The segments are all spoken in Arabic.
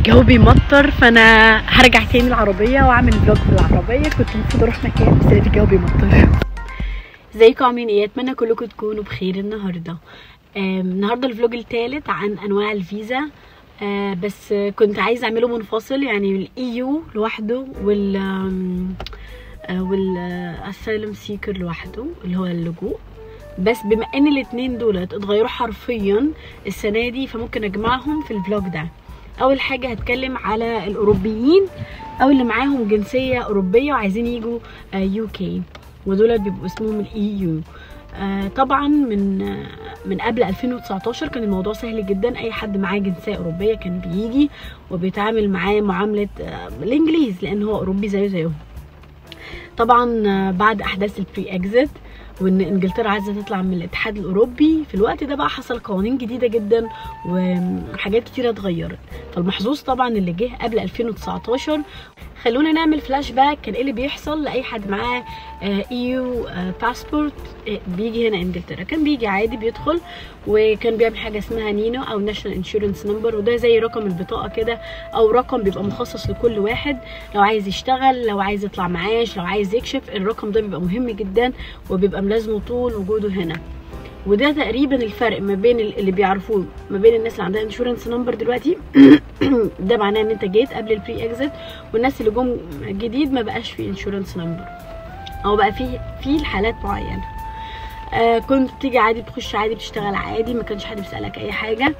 الجو بيمطر، فانا هرجع تاني العربيه واعمل فلوج في العربيه. كنت المفروض اروح مكان بس لقيت الجو بيمطر. ازيكم عاملين ايه؟ اتمنى كلكم تكونوا بخير. النهارده الفلوج الثالث عن انواع الفيزا. بس كنت عايزه اعمله منفصل، يعني الاي لوحده والاسايلم سيكر لوحده اللي هو اللجوء. بس بما ان الاتنين دولت اتغيروا حرفيا السنه دي فممكن اجمعهم في الفلوج ده. اول حاجه هتكلم على الاوروبيين او اللي معاهم جنسيه اوروبيه وعايزين يجوا UK، ودول بيبقوا اسمهم الEU. طبعا من قبل 2019 كان الموضوع سهل جدا، اي حد معاه جنسيه اوروبيه كان بيجي وبيتعامل معاه معامله الانجليز لان هو اوروبي زيهم. طبعا بعد احداث البري اكزيت وان انجلترا عايزه تطلع من الاتحاد الاوروبي، في الوقت ده بقى حصل قوانين جديده جدا وحاجات كتيره اتغيرت. فالمحظوظ طبعا اللي جه قبل 2019. خلونا نعمل فلاش باك، كان ايه اللي بيحصل لاي حد معاه EU باسبورت بيجي هنا انجلترا. كان بيجي عادي بيدخل وكان بيعمل حاجه اسمها نينو او ناشونال انشورنس نمبر، وده زي رقم البطاقه كده او رقم بيبقى مخصص لكل واحد لو عايز يشتغل، لو عايز يطلع معاش، لو عايز يكشف. الرقم ده بيبقى مهم جدا وبيبقى ملازمه طول وجوده هنا. وده تقريبا الفرق ما بين اللي بيعرفوه ما بين الناس اللي عندها انشورنس نمبر دلوقتي ده معناه ان انت جيت قبل البري اكزيت، والناس اللي جم جديد ما بقاش في انشورنس نمبر او بقى في الحالات معينه. كنت بتيجي عادي، بتخش عادي، بتشتغل عادي، ما كانش حد بيسالك اي حاجه.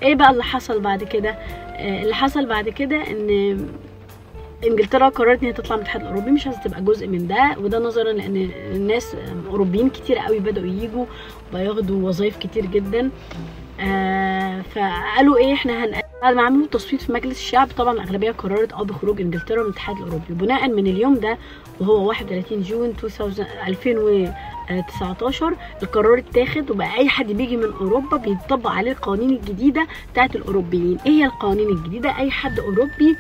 ايه بقى اللي حصل بعد كده؟ اللي حصل بعد كده ان انجلترا قررت ان هي تطلع من الاتحاد الاوروبي، مش عايزه تبقى جزء من ده، وده نظرا لان الناس اوروبيين كتير قوي بداوا يجوا وياخدوا وظايف كتير جدا. فقالوا ايه، احنا بعد ما عملوا تصويت في مجلس الشعب طبعا الاغلبيه قررت بخروج انجلترا من الاتحاد الاوروبي. بناء من اليوم ده وهو 31 جون 2019 القرار اتاخد، وبقى اي حد بيجي من اوروبا بيطبق عليه القوانين الجديده بتاعت الاوروبيين. ايه هي القوانين الجديده؟ اي حد اوروبي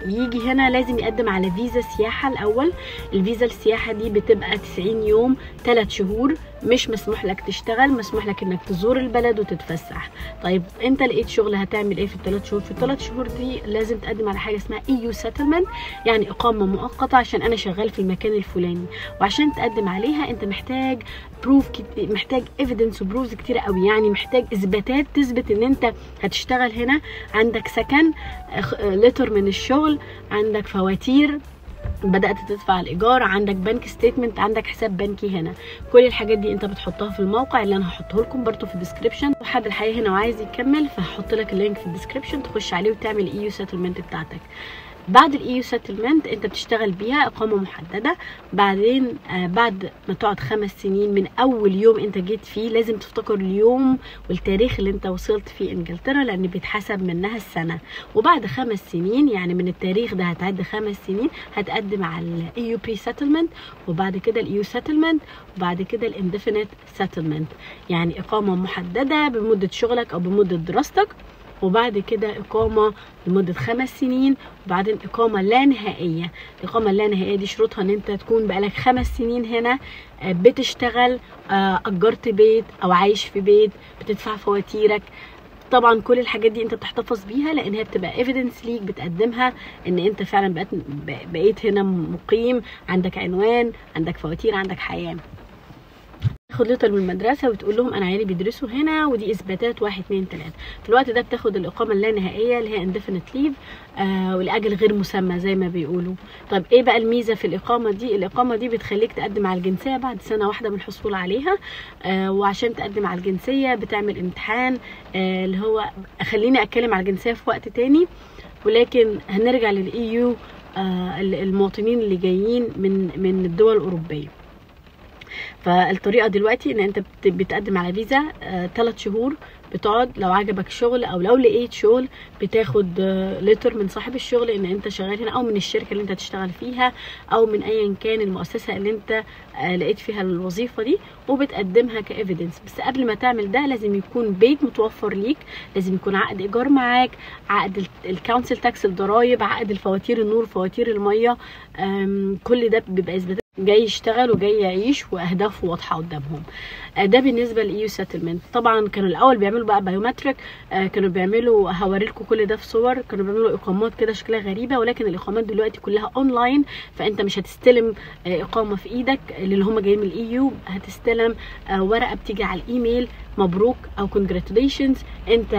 يجي هنا لازم يقدم على فيزا سياحه الاول. الفيزا السياحه دي بتبقى 90 يوم 3 شهور، مش مسموح لك تشتغل، مسموح لك انك تزور البلد وتتفسح. طيب انت لقيت شغل، هتعمل ايه في ال3 شهور؟ في ال3 شهور دي لازم تقدم على حاجه اسمها EU settlement، يعني اقامه مؤقته عشان انا شغال في المكان الفلاني. وعشان تقدم عليها انت محتاج بروف محتاج ايفيدنس وبروفز كتير قوي، يعني محتاج اثباتات تثبت ان انت هتشتغل هنا، عندك سكن، لتر من الشغل، عندك فواتير بدأت تدفع الإيجار، عندك بنك ستيتمنت، عندك حساب بنكي هنا. كل الحاجات دي انت بتحطها في الموقع اللي انا هحطه لكم برضو في الديسكريبشن. لو حد الحقيقة هنا وعايز يكمل فهحط لك اللينك في الديسكريبشن تخش عليه وتعمل EU settlement بتاعتك. بعد الاي settlement انت بتشتغل بيها اقامه محدده. بعدين بعد ما تقعد 5 سنين من اول يوم انت جيت فيه لازم تفتكر اليوم والتاريخ اللي انت وصلت فيه انجلترا، لان بيتحسب منها السنه. وبعد 5 سنين يعني من التاريخ ده هتعد 5 سنين هتقدم على الاي بري settlement، وبعد كده الاي settlement، وبعد كده الانديفينيت settlement، يعني اقامه محدده بمده شغلك او بمده دراستك، وبعد كده إقامة لمدة 5 سنين، وبعدين إقامة لا نهائية. الإقامة اللا نهائية دي شروطها إن أنت تكون بقالك 5 سنين هنا بتشتغل، أجرت بيت أو عايش في بيت، بتدفع فواتيرك. طبعا كل الحاجات دي انت بتحتفظ بيها لان هي بتبقى ايفيدنس ليك بتقدمها ان انت فعلا بقيت هنا مقيم، عندك عنوان، عندك فواتير، عندك حياه. تاخد لتر من المدرسه وتقول لهم انا عيالي بيدرسوا هنا ودي اثباتات 1 2 3. في الوقت ده بتاخد الاقامه اللانهائيه اللي هي indefinite leave ولاجل غير مسمى زي ما بيقولوا. طب ايه بقى الميزه في الاقامه دي؟ الاقامه دي بتخليك تقدم على الجنسيه بعد سنه واحده من الحصول عليها. وعشان تقدم على الجنسيه بتعمل امتحان اللي هو خليني اتكلم على الجنسيه في وقت تاني، ولكن هنرجع للاي المواطنين اللي جايين من الدول الاوروبيه. فالطريقه دلوقتي ان انت بتقدم على فيزا 3 شهور، بتقعد لو عجبك شغل او لو لقيت شغل بتاخد لتر من صاحب الشغل ان انت شغال هنا، او من الشركه اللي انت تشتغل فيها، او من ايا كان المؤسسه اللي انت لقيت فيها الوظيفه دي، وبتقدمها كايفيدنس. بس قبل ما تعمل ده لازم يكون بيت متوفر ليك، لازم يكون عقد ايجار معاك، عقد الكونسل تاكس الضرايب، عقد الفواتير النور، فواتير الميه، كل ده بيبقى اثبات جاي يشتغل وجاي يعيش واهدافه واضحه قدامهم. ده بالنسبه لايو سيتلمنت. طبعا كانوا الاول بيعملوا بقى بايومتريك، كانوا بيعملوا، هوريلكم كل ده في صور، كانوا بيعملوا اقامات كده شكلها غريبه، ولكن الاقامات دلوقتي كلها اونلاين، فانت مش هتستلم اقامه في ايدك اللي هم جايين من الايو، هتستلم ورقه بتيجي على الايميل مبروك او كونجراتوليشنز، انت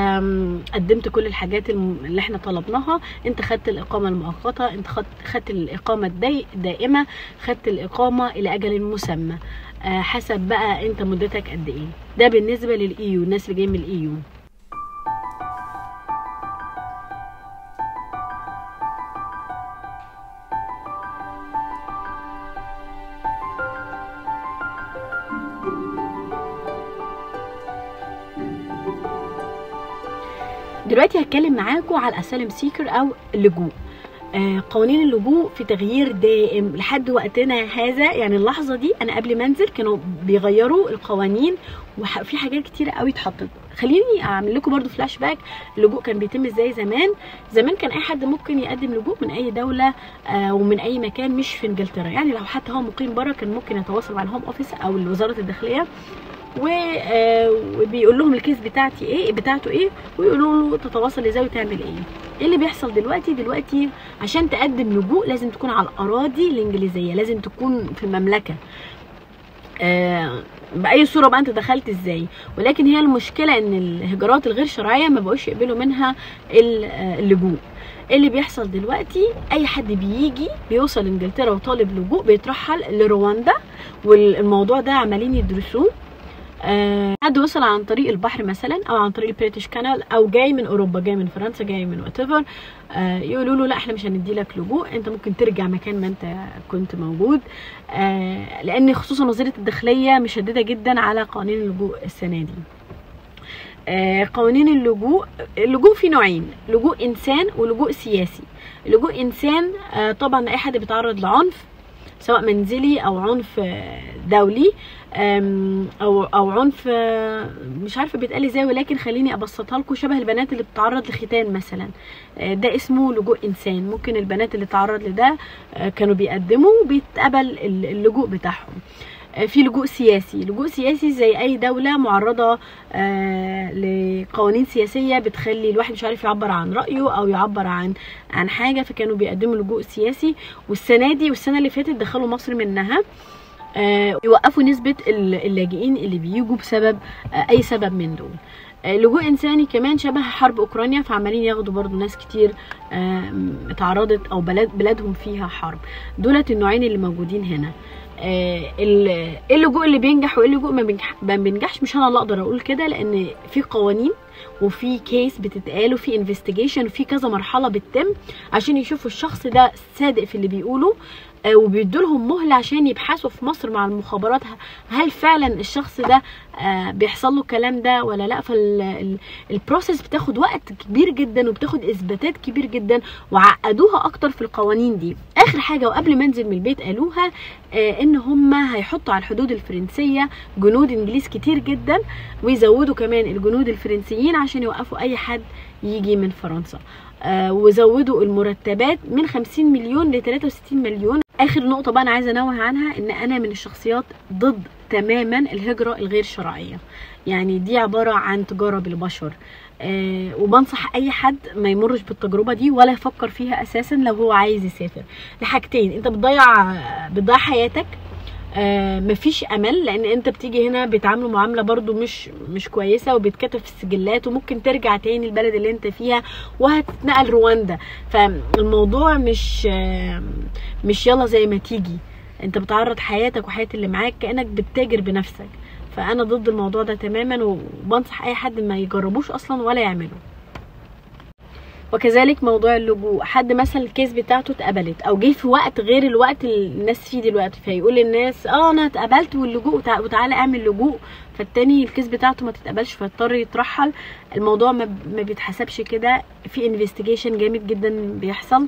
قدمت كل الحاجات اللي احنا طلبناها، انت خدت الاقامه المؤقته، انت خدت الاقامه الدائمه، خدت الاقامه الى اجل مسمى، حسب بقى انت مدتك قد ايه. ده بالنسبه للايو، الناس اللي جايه من الايو. دلوقتي هتكلم معاكم على الاسالم سيكر او اللجوء. قوانين اللجوء في تغيير دائم لحد وقتنا هذا، يعني اللحظه دي انا قبل ما انزل كانوا بيغيروا القوانين وفي حاجات كتيره قوي اتحطت. خليني اعمل لكم برضو فلاش باك. اللجوء كان بيتم ازاي زمان كان اي حد ممكن يقدم لجوء من اي دوله ومن اي مكان مش في انجلترا، يعني لو حتى هو مقيم بره كان ممكن يتواصل مع الهوم اوفيس او وزاره الداخليه وبيقول لهم الكيس بتاعته ايه ويقولوا له تتواصل ازاي وتعمل ايه اللي بيحصل دلوقتي عشان تقدم لجوء لازم تكون على الاراضي الانجليزيه، لازم تكون في المملكه باي صوره بقى انت دخلت ازاي. ولكن هي المشكله ان الهجرات الغير شرعيه ما بقوش يقبلوا منها اللجوء. اللي بيحصل دلوقتي اي حد بيوصل انجلترا وطالب لجوء بيترحل لرواندا، والموضوع ده عمالين يدرسوه. حد وصل عن طريق البحر مثلا او عن طريق البريتش كانال او جاي من اوروبا، جاي من فرنسا، جاي من وات ايفر، يقولوا له لا احنا مش هندي لك لجوء، انت ممكن ترجع مكان ما انت كنت موجود، لان خصوصا وزاره الداخليه مشدده جدا على قوانين اللجوء السنه دي. قوانين اللجوء في نوعين، لجوء انسان ولجوء سياسي. لجوء انسان طبعا اي حد بيتعرض لعنف سواء منزلي او عنف دولي او عنف مش عارفه بيتقال ازاي، ولكن خليني ابسطها لكم، شبه البنات اللي بتتعرض لختان مثلا، ده اسمه لجوء انسان. ممكن البنات اللي تعرض لده كانوا بيقدموا وبيتقبل اللجوء بتاعهم. في لجوء سياسي زي اي دوله معرضه لقوانين سياسيه بتخلي الواحد مش عارف يعبر عن رايه او يعبر عن حاجه، فكانوا بيقدموا لجوء سياسي. والسنه دي والسنه اللي فاتت دخلوا مصر منها يوقفوا نسبه اللاجئين اللي بيجوا بسبب اي سبب من دول. لجوء انساني كمان شبه حرب اوكرانيا، فعمالين ياخدوا برضو ناس كتير اتعرضت او بلادهم فيها حرب. دولت النوعين اللي موجودين هنا. اللجوء اللي بينجح وايه اللجوء ما بينجحش مش انا اللي اقدر اقول كده، لان في قوانين وفي كيس بتتقال وفي انفستيجيشن وفي كذا مرحله بتتم عشان يشوفوا الشخص ده صادق في اللي بيقوله، وبيدوا لهم مهله عشان يبحثوا في مصر مع المخابرات هل فعلا الشخص ده بيحصل له الكلام ده ولا لا. فالبروسيس بتاخد وقت كبير جدا وبتاخد اثباتات كبير جدا، وعقدوها اكتر في القوانين دي. اخر حاجه وقبل ما انزل من البيت قالوها ان هم هيحطوا على الحدود الفرنسيه جنود انجليز كتير جدا، ويزودوا كمان الجنود الفرنسيين عشان يوقفوا اي حد يجي من فرنسا، وزودوا المرتبات من 50 مليون ل 63 مليون. اخر نقطه بقى انا عايزه انوه عنها، ان انا من الشخصيات ضد تماما الهجره الغير شرعيه، يعني دي عباره عن تجاره بالبشر، وبنصح اي حد ما يمرش بالتجربه دي ولا يفكر فيها اساسا لو هو عايز يسافر. لحاجتين، انت بتضيع حياتك، مفيش امل، لان انت بتيجي هنا بيتعاملوا معامله برضو مش كويسه وبيتكتب في السجلات، وممكن ترجع تاني البلد اللي انت فيها وهتتنقل رواندا. فالموضوع مش يلا زي ما تيجي، انت بتعرض حياتك وحياه اللي معاك كانك بتتاجر بنفسك. فانا ضد الموضوع ده تماما، وبنصح اي حد ما يجربوش اصلا ولا يعمله. وكذلك موضوع اللجوء، حد مثلا الكيس بتاعته اتقبلت او جه في وقت غير الوقت اللي الناس فيه دلوقتي، فيقول للناس انا اتقبلت واللجوء وتعالى اعمل لجوء، فالتاني الكيس بتاعته ما تتقبلش فيضطر يترحل. الموضوع ما بيتحسبش كده، في انفستيجيشن جامد جدا بيحصل،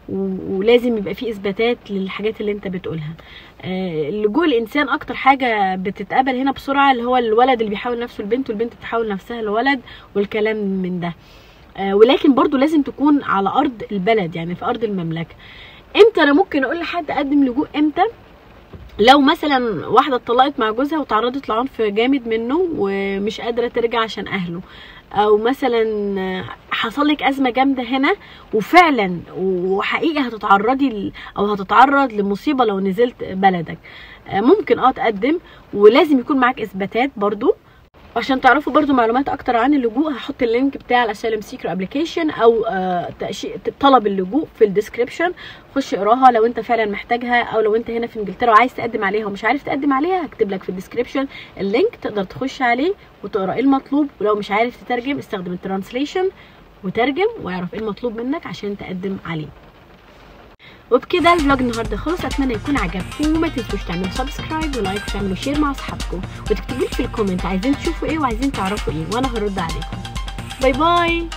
ولازم يبقى في اثباتات للحاجات اللي انت بتقولها. اللجوء الانسان اكتر حاجه بتتقبل هنا بسرعه، اللي هو الولد اللي بيحاول نفسه البنت والبنت بتحاول نفسها الولد والكلام من ده. ولكن برضو لازم تكون على ارض البلد، يعني في ارض المملكه. امتى انا ممكن اقول لحد اقدم لجوء؟ امتى؟ لو مثلا واحده اتطلقت مع جوزها وتعرضت لعنف جامد منه ومش قادره ترجع عشان اهله، او مثلا حصل لك ازمه جامده هنا وفعلا وحقيقي هتتعرضي او هتتعرض لمصيبه لو نزلت بلدك، ممكن تقدم، ولازم يكون معاك اثباتات برضو. عشان تعرفوا برضو معلومات اكتر عن اللجوء هحط اللينك بتاع الاسايلم سيكر ابلكيشن او طلب اللجوء في الديسكريبشن، خش اقراها لو انت فعلا محتاجها، او لو انت هنا في انجلترا وعايز تقدم عليها ومش عارف تقدم عليها هكتب لك في الديسكريبشن اللينك تقدر تخش عليه وتقرا ايه المطلوب، ولو مش عارف تترجم استخدم الترانسليشن وترجم واعرف ايه المطلوب منك عشان تقدم عليه. وبكده الفلوج النهارده خلص، اتمنى يكون عجبكم، وما تنسوش تعملوا سبسكرايب ولايك وتعملوا شير مع اصحابكم، وتكتبوا لي في الكومنت عايزين تشوفوا ايه وعايزين تعرفوا ايه وانا هرد عليكم. باي باي.